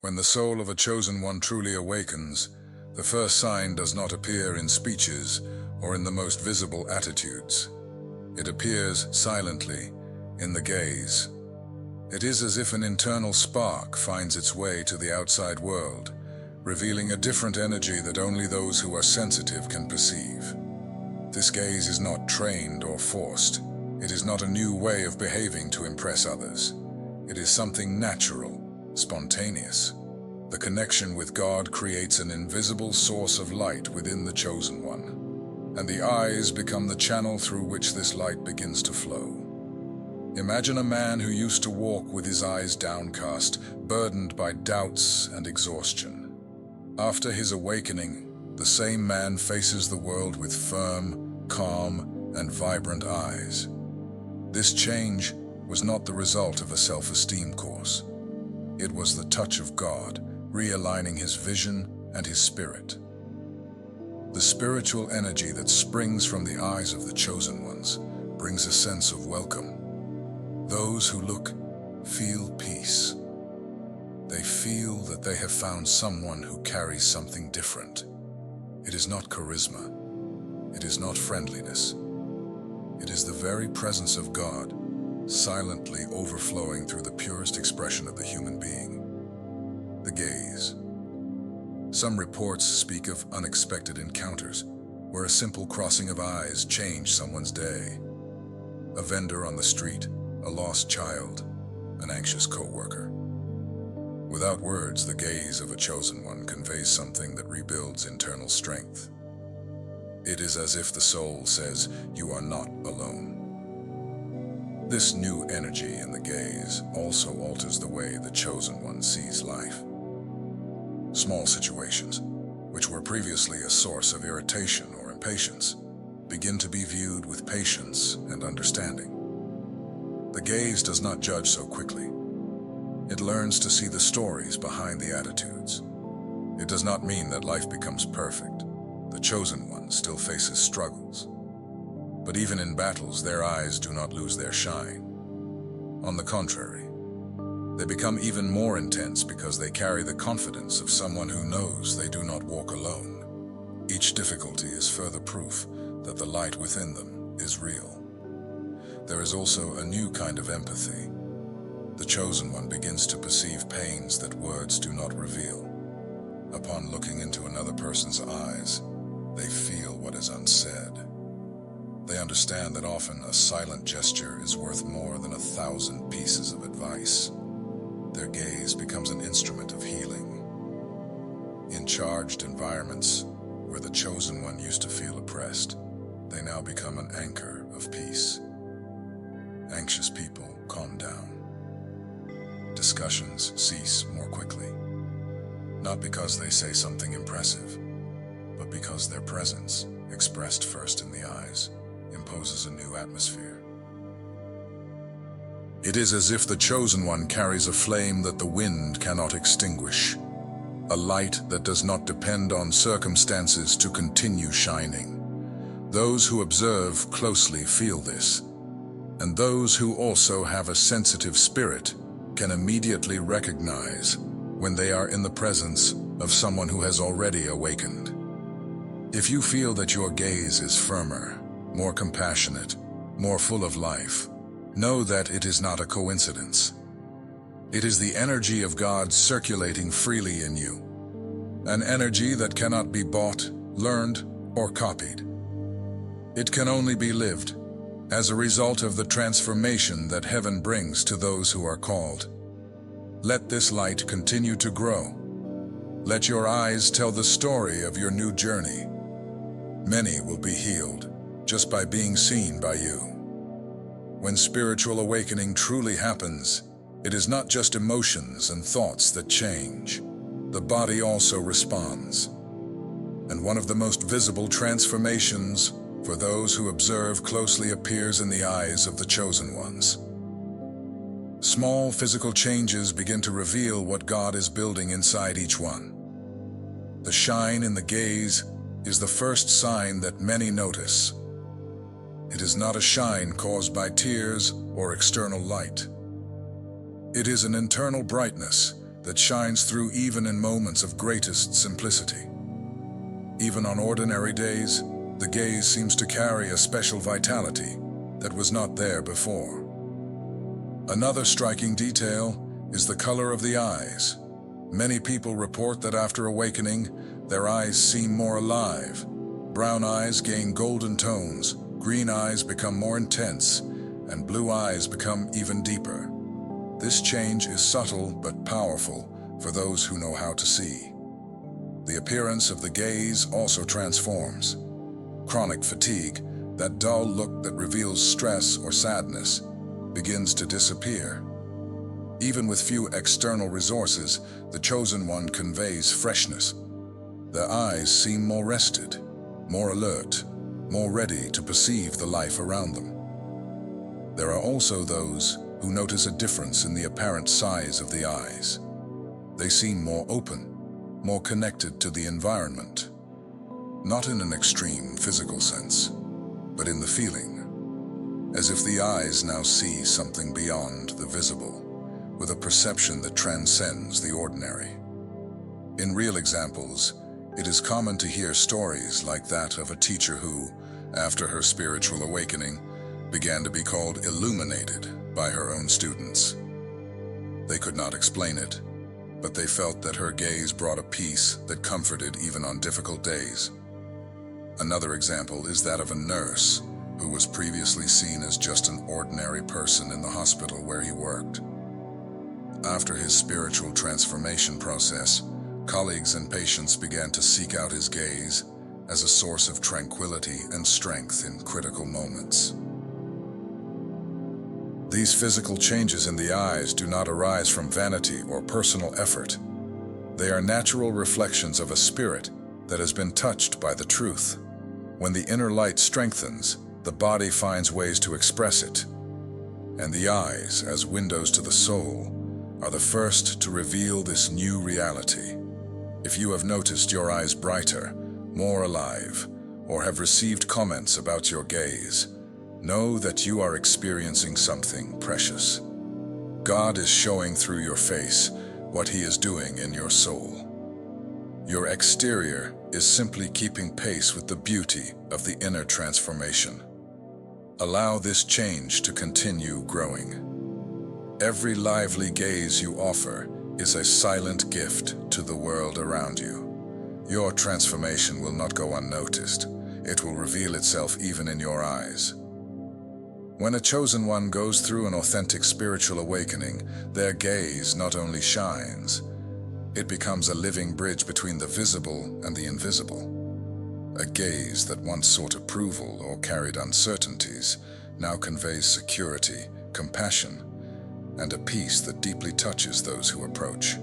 When the soul of a chosen one truly awakens, the first sign does not appear in speeches or in the most visible attitudes. It appears silently in the gaze. It is as if an internal spark finds its way to the outside world, revealing a different energy that only those who are sensitive can perceive. This gaze is not trained or forced. It is not a new way of behaving to impress others. It is something natural, spontaneous. The connection with God creates an invisible source of light within the chosen one, and the eyes become the channel through which this light begins to flow. Imagine a man who used to walk with his eyes downcast, burdened by doubts and exhaustion. After his awakening, the same man faces the world with firm, calm, and vibrant eyes. This change was not the result of a self-esteem course. It was the touch of God, realigning his vision and his spirit. The spiritual energy that springs from the eyes of the chosen ones brings a sense of welcome. Those who look feel peace. They feel that they have found someone who carries something different. It is not charisma. It is not friendliness. It is the very presence of God, silently overflowing through the purest expression of the human being. The gaze. Some reports speak of unexpected encounters, where a simple crossing of eyes changed someone's day. A vendor on the street, a lost child, an anxious co-worker. Without words, the gaze of a chosen one conveys something that rebuilds internal strength. It is as if the soul says, "You are not alone." This new energy in the gaze also alters the way the chosen one sees life. Small situations, which were previously a source of irritation or impatience, begin to be viewed with patience and understanding. The gaze does not judge so quickly. It learns to see the stories behind the attitudes. It does not mean that life becomes perfect. The chosen one still faces struggles. But even in battles, their eyes do not lose their shine. On the contrary, they become even more intense because they carry the confidence of someone who knows they do not walk alone. Each difficulty is further proof that the light within them is real. There is also a new kind of empathy. The chosen one begins to perceive pains that words do not reveal. Upon looking into another person's eyes, they feel what is unsaid. They understand that often a silent gesture is worth more than 1,000 pieces of advice. Their gaze becomes an instrument of healing. In charged environments, where the chosen one used to feel oppressed, they now become an anchor of peace. Anxious people calm down. Discussions cease more quickly, not because they say something impressive, but because their presence, expressed first in the eyes, imposes a new atmosphere. It is as if the chosen one carries a flame that the wind cannot extinguish, a light that does not depend on circumstances to continue shining. Those who observe closely feel this, and those who also have a sensitive spirit can immediately recognize when they are in the presence of someone who has already awakened. If you feel that your gaze is firmer, more compassionate, more full of life, know that it is not a coincidence. It is the energy of God circulating freely in you, an energy that cannot be bought, learned, or copied. It can only be lived as a result of the transformation that heaven brings to those who are called. Let this light continue to grow. Let your eyes tell the story of your new journey. Many will be healed just by being seen by you. When spiritual awakening truly happens, it is not just emotions and thoughts that change. The body also responds. And one of the most visible transformations for those who observe closely appears in the eyes of the chosen ones. Small physical changes begin to reveal what God is building inside each one. The shine in the gaze is the first sign that many notice. It is not a shine caused by tears or external light. It is an internal brightness that shines through even in moments of greatest simplicity. Even on ordinary days, the gaze seems to carry a special vitality that was not there before. Another striking detail is the color of the eyes. Many people report that after awakening, their eyes seem more alive. Brown eyes gain golden tones, green eyes become more intense, and blue eyes become even deeper. This change is subtle but powerful for those who know how to see. The appearance of the gaze also transforms. Chronic fatigue, that dull look that reveals stress or sadness, begins to disappear. Even with few external resources, the Chosen One conveys freshness. Their eyes seem more rested, more alert, more ready to perceive the life around them. There are also those who notice a difference in the apparent size of the eyes. They seem more open, more connected to the environment. Not in an extreme physical sense, but in the feeling, as if the eyes now see something beyond the visible, with a perception that transcends the ordinary. In real examples, it is common to hear stories like that of a teacher who, after her spiritual awakening, began to be called illuminated by her own students. They could not explain it, but they felt that her gaze brought a peace that comforted even on difficult days. Another example is that of a nurse who was previously seen as just an ordinary person in the hospital where he worked. After his spiritual transformation process, colleagues and patients began to seek out his gaze as a source of tranquility and strength in critical moments. These physical changes in the eyes do not arise from vanity or personal effort. They are natural reflections of a spirit that has been touched by the truth. When the inner light strengthens, the body finds ways to express it. And the eyes, as windows to the soul, are the first to reveal this new reality. If you have noticed your eyes brighter, more alive, or have received comments about your gaze, know that you are experiencing something precious. God is showing through your face what He is doing in your soul. Your exterior is simply keeping pace with the beauty of the inner transformation. Allow this change to continue growing. Every lively gaze you offer is a silent gift to the world around you. Your transformation will not go unnoticed. It will reveal itself even in your eyes. When a chosen one goes through an authentic spiritual awakening, their gaze not only shines, it becomes a living bridge between the visible and the invisible. A gaze that once sought approval or carried uncertainties now conveys security, compassion, and a peace that deeply touches those who approach.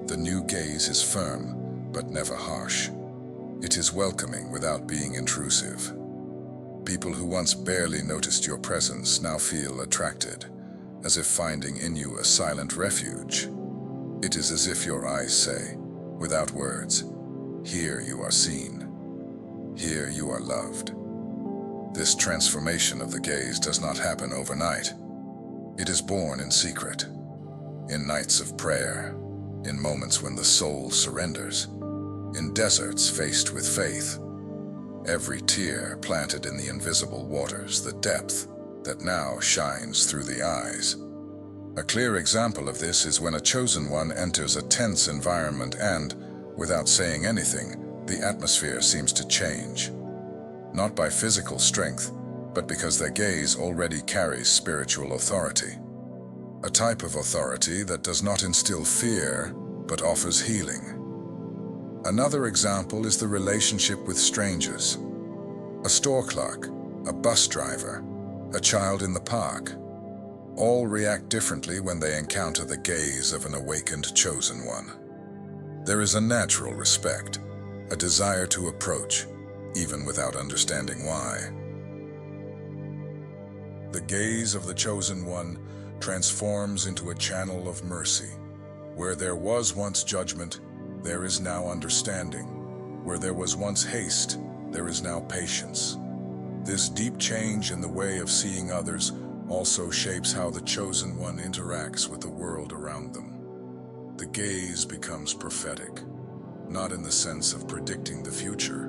The new gaze is firm, but never harsh. It is welcoming without being intrusive. People who once barely noticed your presence now feel attracted, as if finding in you a silent refuge. It is as if your eyes say, without words, "Here you are seen. Here you are loved." This transformation of the gaze does not happen overnight. It is born in secret, in nights of prayer, in moments when the soul surrenders, in deserts faced with faith. Every tear planted in the invisible waters, the depth that now shines through the eyes. A clear example of this is when a chosen one enters a tense environment and, without saying anything, the atmosphere seems to change. Not by physical strength, but because their gaze already carries spiritual authority. A type of authority that does not instill fear, but offers healing. Another example is the relationship with strangers. A store clerk, a bus driver, a child in the park. All react differently when they encounter the gaze of an awakened chosen one. There is a natural respect, a desire to approach, even without understanding why. The gaze of the chosen one transforms into a channel of mercy. Where there was once judgment, there is now understanding. Where there was once haste, there is now patience. This deep change in the way of seeing others also shapes how the chosen one interacts with the world around them. The gaze becomes prophetic, not in the sense of predicting the future,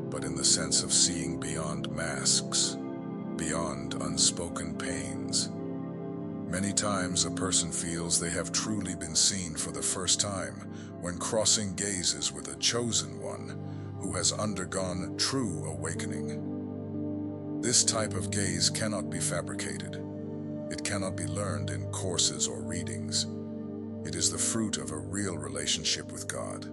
but in the sense of seeing beyond masks, beyond unspoken pains. Many times a person feels they have truly been seen for the first time when crossing gazes with a chosen one who has undergone true awakening. This type of gaze cannot be fabricated. It cannot be learned in courses or readings. It is the fruit of a real relationship with God.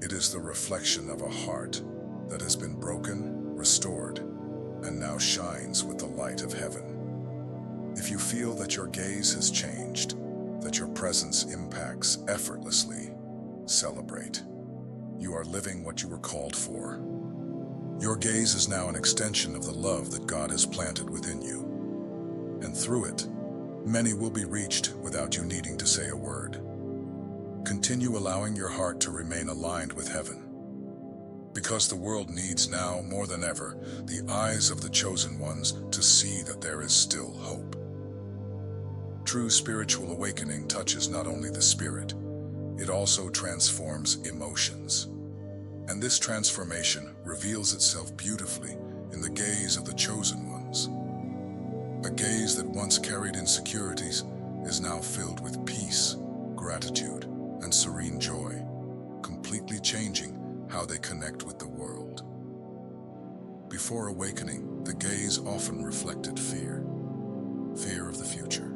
It is the reflection of a heart that has been broken, restored, and now shines with the light of heaven. If you feel that your gaze has changed, that your presence impacts effortlessly, celebrate. You are living what you were called for. Your gaze is now an extension of the love that God has planted within you. And through it, many will be reached without you needing to say a word. Continue allowing your heart to remain aligned with heaven. Because the world needs now, more than ever, the eyes of the chosen ones to see that there is still hope. True spiritual awakening touches not only the spirit, it also transforms emotions. And this transformation reveals itself beautifully in the gaze of the chosen ones. A gaze that once carried insecurities is now filled with peace, gratitude, and serene joy, completely changing how they connect with the world. Before awakening, the gaze often reflected fear. Fear of the future,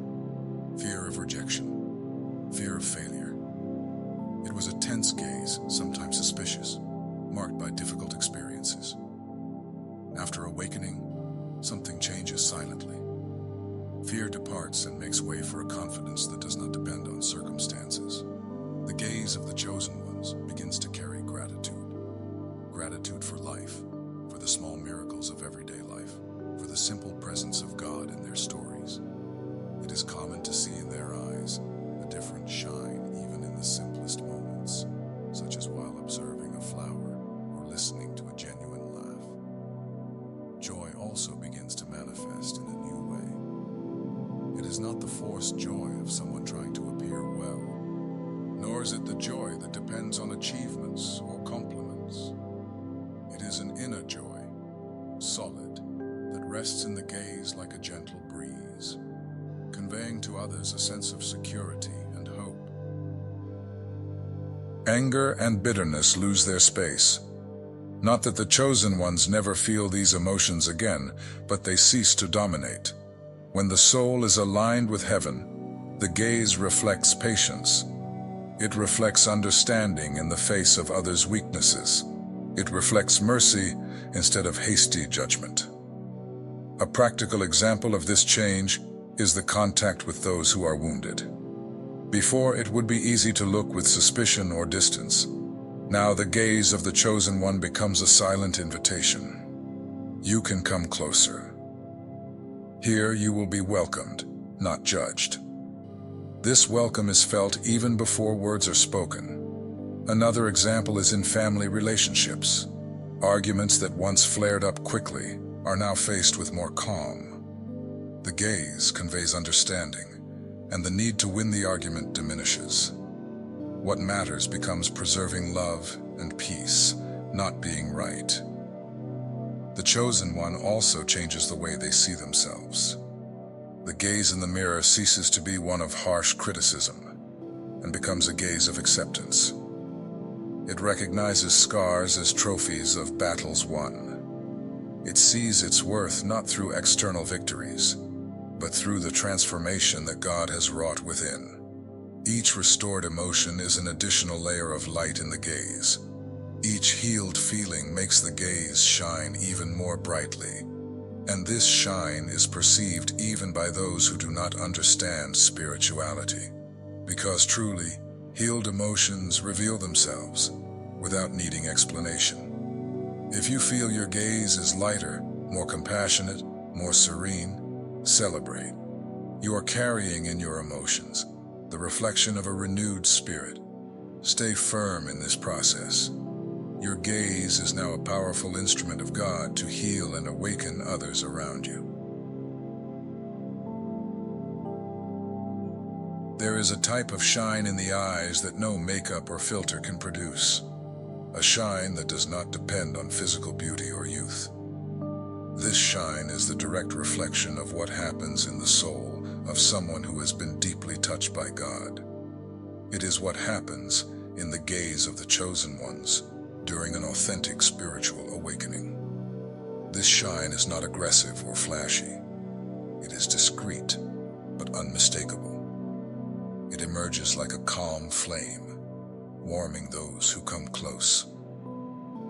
fear of rejection, fear of failure. It was a tense gaze, sometimes suspicious, marked by difficult experiences. After awakening, something changes silently. Fear departs and makes way for a confidence that does not depend on circumstances. The gaze of the chosen ones begins to carry gratitude. Gratitude for life, for the small miracles of everyday life, for the simple presence of God in their stories. It is common to see in their eyes a different shine even in the simplest moments, such as while observing a flower or listening to a genuine laugh. Joy also begins to manifest in a new way. It is not the forced joy of someone trying to appear well, nor is it the joy that depends on achievements or compliments. It is an inner joy, solid, that rests in the gaze like a gentle breeze, conveying to others a sense of security and hope. Anger and bitterness lose their space. Not that the chosen ones never feel these emotions again, but they cease to dominate. When the soul is aligned with heaven, the gaze reflects patience. It reflects understanding in the face of others' weaknesses. It reflects mercy instead of hasty judgment. A practical example of this change is the contact with those who are wounded. Before, it would be easy to look with suspicion or distance. Now the gaze of the chosen one becomes a silent invitation. You can come closer. Here you will be welcomed, not judged. This welcome is felt even before words are spoken. Another example is in family relationships. Arguments that once flared up quickly are now faced with more calm. The gaze conveys understanding, and the need to win the argument diminishes. What matters becomes preserving love and peace, not being right. The chosen one also changes the way they see themselves. The gaze in the mirror ceases to be one of harsh criticism and becomes a gaze of acceptance. It recognizes scars as trophies of battles won. It sees its worth not through external victories, but through the transformation that God has wrought within. Each restored emotion is an additional layer of light in the gaze. Each healed feeling makes the gaze shine even more brightly. And this shine is perceived even by those who do not understand spirituality. Because truly, healed emotions reveal themselves without needing explanation. If you feel your gaze is lighter, more compassionate, more serene, celebrate. You are carrying in your emotions the reflection of a renewed spirit. Stay firm in this process. Your gaze is now a powerful instrument of God to heal and awaken others around you. There is a type of shine in the eyes that no makeup or filter can produce. A shine that does not depend on physical beauty or youth. This shine is the direct reflection of what happens in the soul of someone who has been deeply touched by God. It is what happens in the gaze of the chosen ones during an authentic spiritual awakening. This shine is not aggressive or flashy. It is discreet, but unmistakable. It emerges like a calm flame, warming those who come close.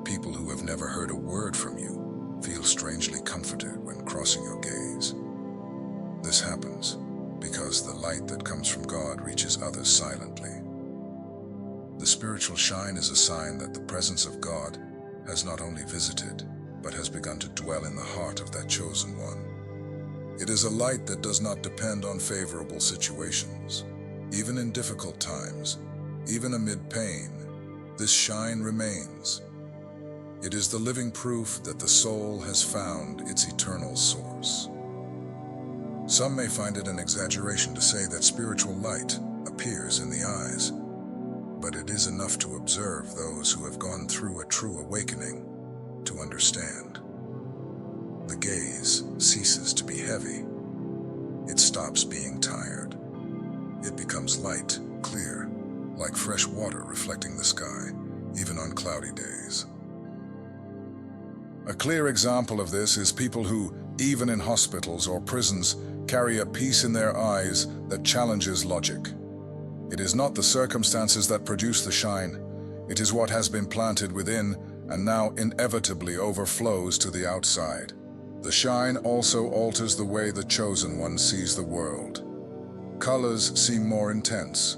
People who have never heard a word from you feel strangely comforted when crossing your gaze. This happens because the light that comes from God reaches others silently. The spiritual shine is a sign that the presence of God has not only visited, but has begun to dwell in the heart of that chosen one. It is a light that does not depend on favorable situations. Even in difficult times, even amid pain, this shine remains. It is the living proof that the soul has found its eternal source. Some may find it an exaggeration to say that spiritual light appears in the eyes, but it is enough to observe those who have gone through a true awakening to understand. The gaze ceases to be heavy. It stops being tired. It becomes light, clear, like fresh water reflecting the sky, even on cloudy days. A clear example of this is people who, even in hospitals or prisons, carry a peace in their eyes that challenges logic. It is not the circumstances that produce the shine. It is what has been planted within and now inevitably overflows to the outside. The shine also alters the way the chosen one sees the world. Colors seem more intense.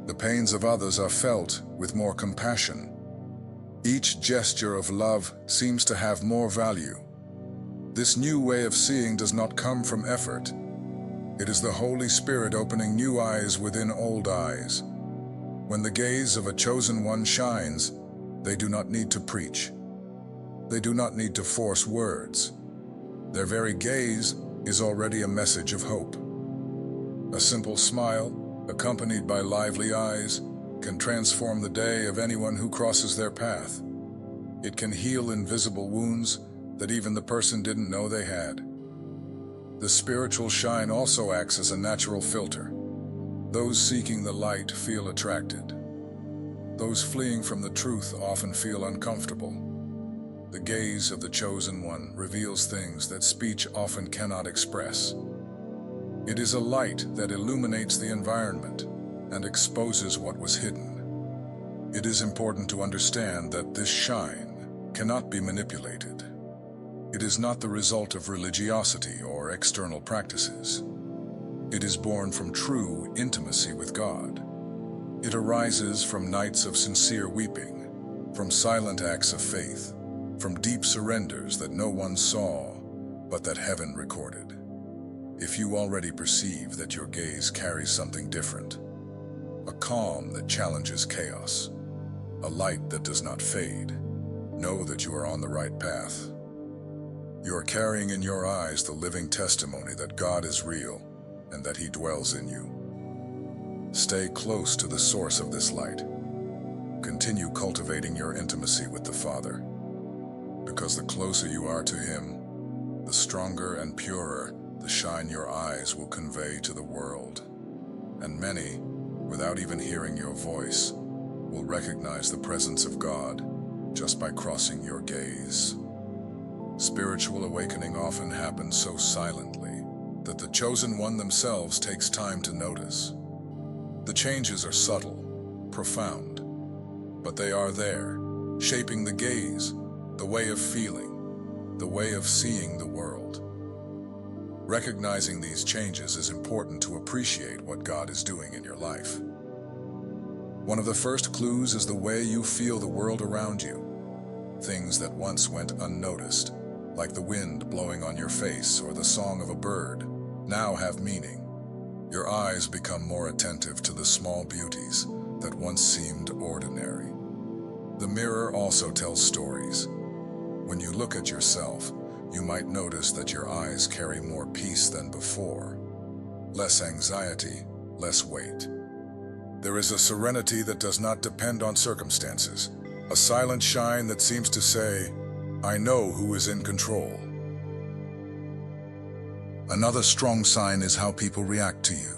The pains of others are felt with more compassion. Each gesture of love seems to have more value. This new way of seeing does not come from effort. It is the Holy Spirit opening new eyes within old eyes. When the gaze of a chosen one shines, they do not need to preach. They do not need to force words. Their very gaze is already a message of hope. A simple smile, accompanied by lively eyes, can transform the day of anyone who crosses their path. It can heal invisible wounds that even the person didn't know they had. The spiritual shine also acts as a natural filter. Those seeking the light feel attracted. Those fleeing from the truth often feel uncomfortable. The gaze of the chosen one reveals things that speech often cannot express. It is a light that illuminates the environment and exposes what was hidden. It is important to understand that this shine cannot be manipulated. It is not the result of religiosity or external practices. It is born from true intimacy with God. It arises from nights of sincere weeping, from silent acts of faith, from deep surrenders that no one saw, but that heaven recorded. If you already perceive that your gaze carries something different, a calm that challenges chaos, a light that does not fade, know that you are on the right path. You are carrying in your eyes the living testimony that God is real and that He dwells in you. Stay close to the source of this light. Continue cultivating your intimacy with the Father, because the closer you are to Him, the stronger and purer the shine your eyes will convey to the world. And many, without even hearing your voice, will recognize the presence of God just by crossing your gaze. Spiritual awakening often happens so silently that the chosen one themselves takes time to notice. The changes are subtle, profound, but they are there, shaping the gaze, the way of feeling, the way of seeing the world. Recognizing these changes is important to appreciate what God is doing in your life. One of the first clues is the way you feel the world around you. Things that once went unnoticed, like the wind blowing on your face or the song of a bird, now have meaning. Your eyes become more attentive to the small beauties that once seemed ordinary. The mirror also tells stories. When you look at yourself, you might notice that your eyes carry more peace than before, less anxiety, less weight. There is a serenity that does not depend on circumstances, a silent shine that seems to say, "I know who is in control." Another strong sign is how people react to you.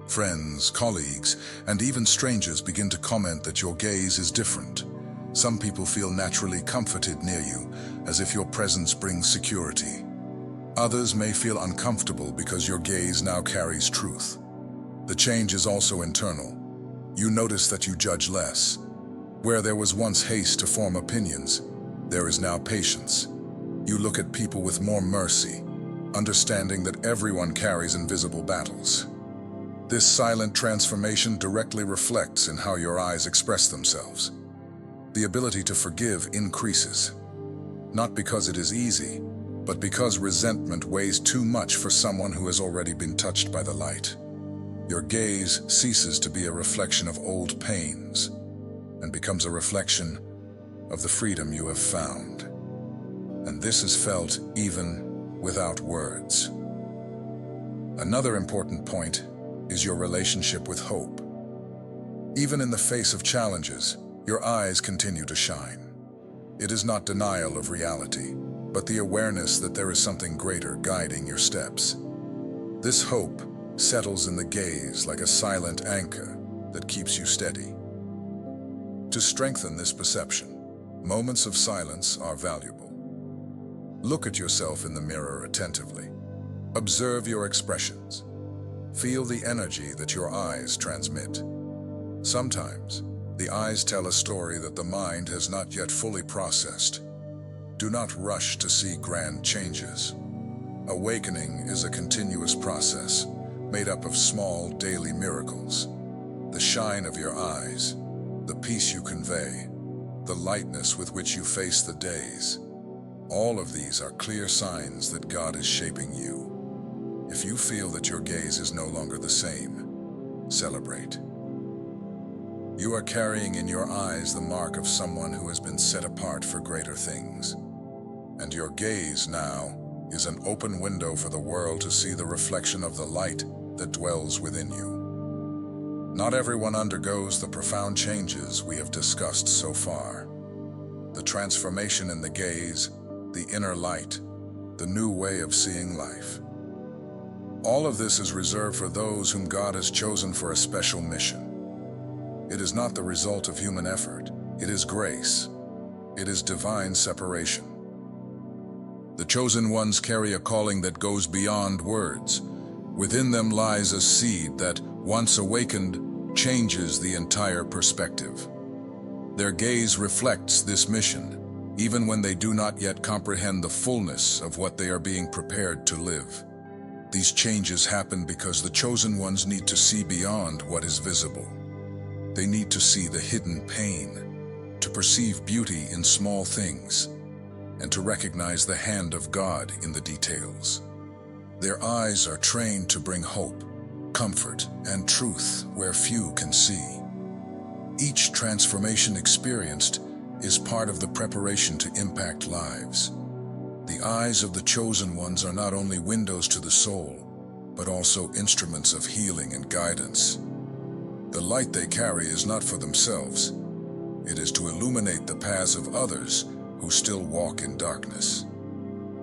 Friends, colleagues, and even strangers begin to comment that your gaze is different. Some people feel naturally comforted near you, as if your presence brings security. Others may feel uncomfortable because your gaze now carries truth. The change is also internal. You notice that you judge less. Where there was once haste to form opinions, there is now patience. You look at people with more mercy, understanding that everyone carries invisible battles. This silent transformation directly reflects in how your eyes express themselves. The ability to forgive increases, not because it is easy, but because resentment weighs too much for someone who has already been touched by the light. Your gaze ceases to be a reflection of old pains and becomes a reflection of the freedom you have found. And this is felt even without words. Another important point is your relationship with hope. Even in the face of challenges, your eyes continue to shine. It is not denial of reality, but the awareness that there is something greater guiding your steps. This hope settles in the gaze like a silent anchor that keeps you steady. To strengthen this perception, moments of silence are valuable. Look at yourself in the mirror attentively. Observe your expressions. Feel the energy that your eyes transmit. Sometimes, the eyes tell a story that the mind has not yet fully processed. Do not rush to see grand changes. Awakening is a continuous process, made up of small daily miracles. The shine of your eyes, the peace you convey, the lightness with which you face the days. All of these are clear signs that God is shaping you. If you feel that your gaze is no longer the same, celebrate. You are carrying in your eyes the mark of someone who has been set apart for greater things. And your gaze now is an open window for the world to see the reflection of the light that dwells within you. Not everyone undergoes the profound changes we have discussed so far. The transformation in the gaze, the inner light, the new way of seeing life. All of this is reserved for those whom God has chosen for a special mission. It is not the result of human effort. It is grace. It is divine separation. The chosen ones carry a calling that goes beyond words. Within them lies a seed that, once awakened, changes the entire perspective. Their gaze reflects this mission, even when they do not yet comprehend the fullness of what they are being prepared to live. These changes happen because the chosen ones need to see beyond what is visible. They need to see the hidden pain, to perceive beauty in small things, and to recognize the hand of God in the details. Their eyes are trained to bring hope, comfort, and truth where few can see. Each transformation experienced is part of the preparation to impact lives. The eyes of the chosen ones are not only windows to the soul, but also instruments of healing and guidance. The light they carry is not for themselves. It is to illuminate the paths of others who still walk in darkness.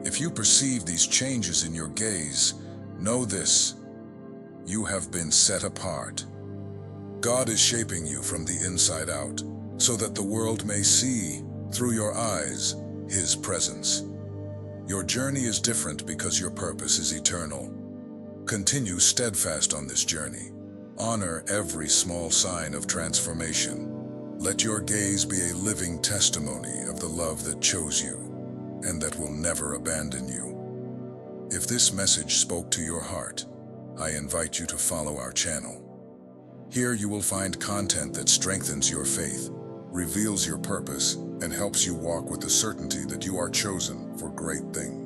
If you perceive these changes in your gaze, know this: you have been set apart. God is shaping you from the inside out, so that the world may see, through your eyes, His presence. Your journey is different because your purpose is eternal. Continue steadfast on this journey. Honor every small sign of transformation. Let your gaze be a living testimony of the love that chose you and that will never abandon you. If this message spoke to your heart, I invite you to follow our channel. Here you will find content that strengthens your faith, reveals your purpose, and helps you walk with the certainty that you are chosen for great things.